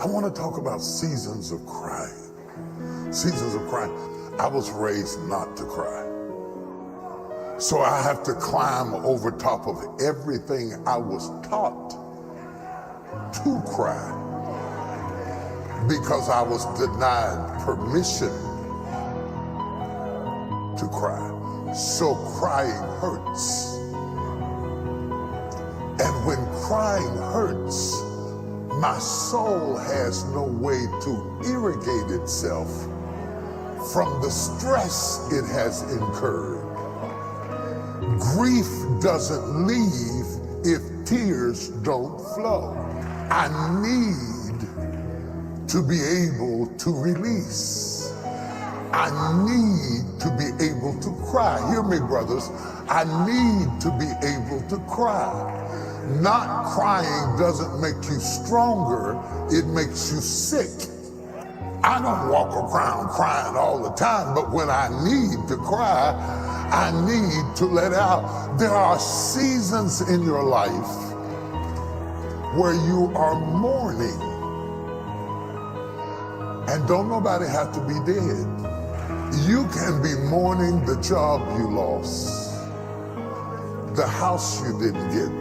I want to talk about seasons of crying. Seasons of crying. I was raised not to cry. So I have to climb over top of everything I was taught to cry because I was denied permission to cry. So crying hurts. And when crying hurts, my soul has no way to irrigate itself from the stress it has incurred. Grief doesn't leave if tears don't flow. I need to be able to release. I need to be able to cry. Hear me, brothers. I need to be able to cry. Not crying doesn't make you stronger, it makes you sick. I don't walk around crying all the time, but when I need to cry, I need to let out. There are seasons in your life where you are mourning, and don't nobody have to be dead. You can be mourning the job you lost, the house you didn't get,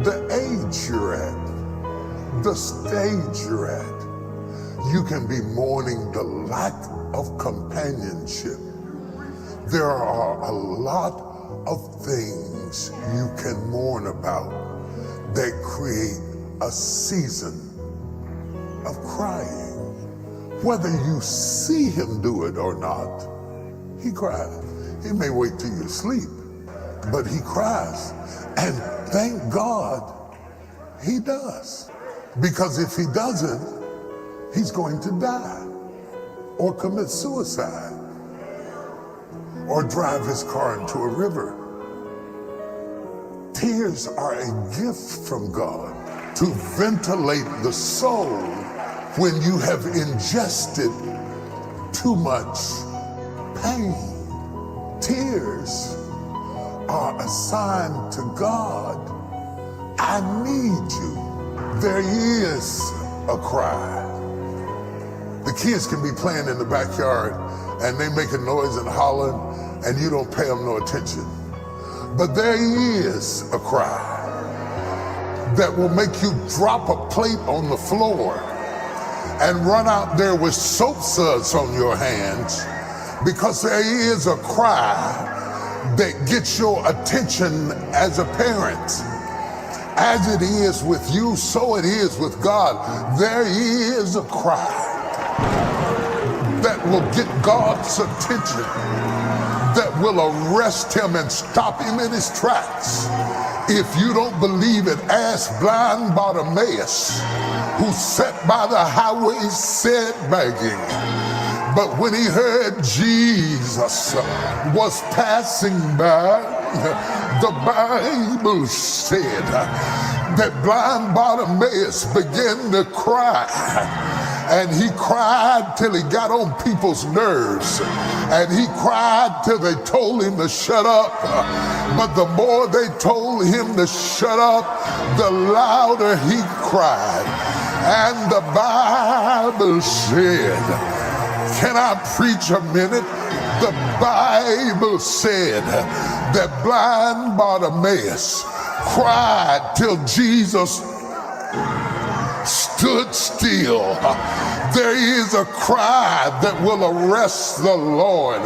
the age you're at, the stage you're at. You can be mourning the lack of companionship. There are a lot of things you can mourn about that create a season of crying. Whether you see him do it or not, he cries. He may wait till you sleep, but he cries. And thank God he does. Because if he doesn't, he's going to die or commit suicide or drive his car into a river. Tears are a gift from God to ventilate the soul when you have ingested too much pain. Tears are a sign to God, I need you. There is a cry. The kids can be playing in the backyard and they make a noise and hollering and you don't pay them no attention. But there is a cry that will make you drop a plate on the floor and run out there with soap suds on your hands, because there is a cry that gets your attention as a parent. As it is with you, so it is with God. There is a cry that will get God's attention, that will arrest him and stop him in his tracks. If you don't believe it, ask blind Bartimaeus, who sat by the highway said begging. But when he heard Jesus was passing by, the Bible said that blind Bartimaeus began to cry. And he cried till he got on people's nerves. And he cried till they told him to shut up. But the more they told him to shut up, the louder he cried. And the Bible said, can I preach a minute? The Bible said that blind Bartimaeus cried till Jesus stood still. There is a cry that will arrest the Lord.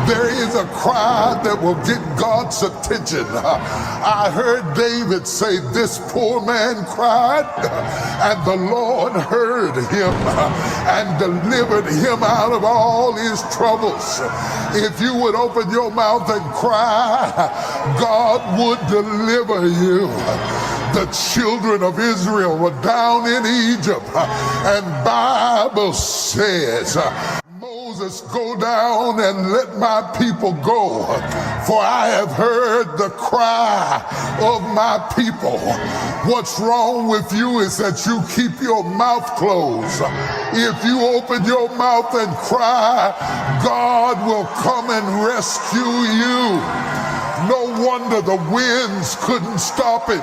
There is a cry that will get God's attention. I heard David say, this poor man cried, and the Lord heard him and delivered him out of all his troubles. If you would open your mouth and cry, God would deliver you. The children of Israel were down in Egypt, and Bible says, Moses, go down and let my people go, for I have heard the cry of my people. What's wrong with you is that you keep your mouth closed. If you open your mouth and cry, God will come and rescue you. No wonder the winds couldn't stop him.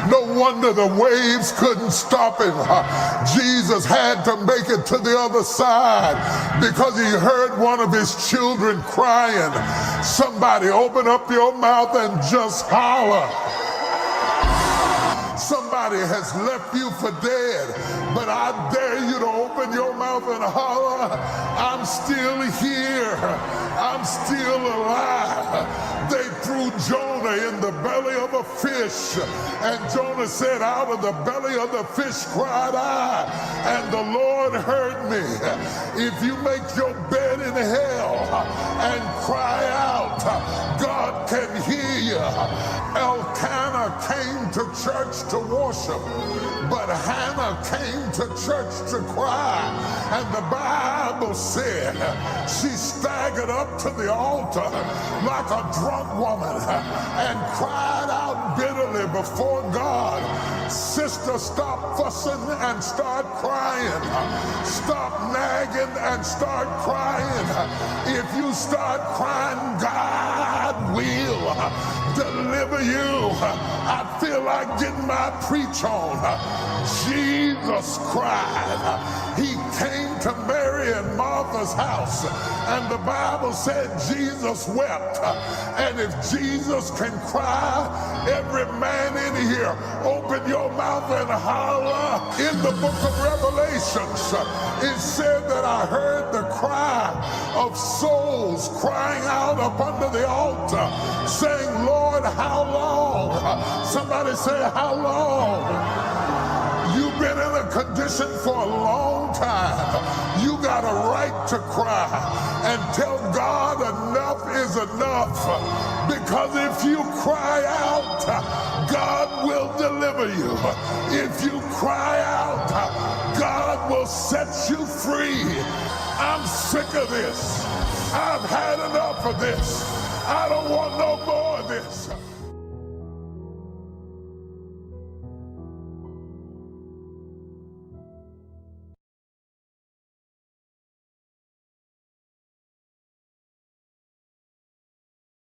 No wonder the waves couldn't stop him. Jesus had to make it to the other side because he heard one of his children crying. Somebody open up your mouth and just holler. Somebody has left you for dead, but I dare you to open your mouth and holler, I'm still here. I'm still alive. They threw Jonah in the belly of a fish, and Jonah said, out of the belly of the fish cried I, and the Lord heard me. If you make your bed in hell and cry out, God can hear you. Elkanah came to church to worship, but Hannah came to church to cry. And the Bible said she staggered up to the altar like a drunk woman and cried out bitterly before God. Sister, stop fussing and start crying. Stop nagging and start crying. If you start crying, God will deliver you. I feel like getting my preach on. Jesus cried. He came to Mary and Martha's house, and the Bible said Jesus wept. And if Jesus can cry, every man in here, open your mouth and holler. In the book of Revelations, it said that I heard the cry of souls crying out up under the altar, saying, Lord, how long? Somebody say, how long? You've been in a condition for a long time. You got a right to cry and tell God enough is enough. Because if you cry out, God will deliver you. If you cry out, God will set you free. I'm sick of this. I've had enough of this. I don't want no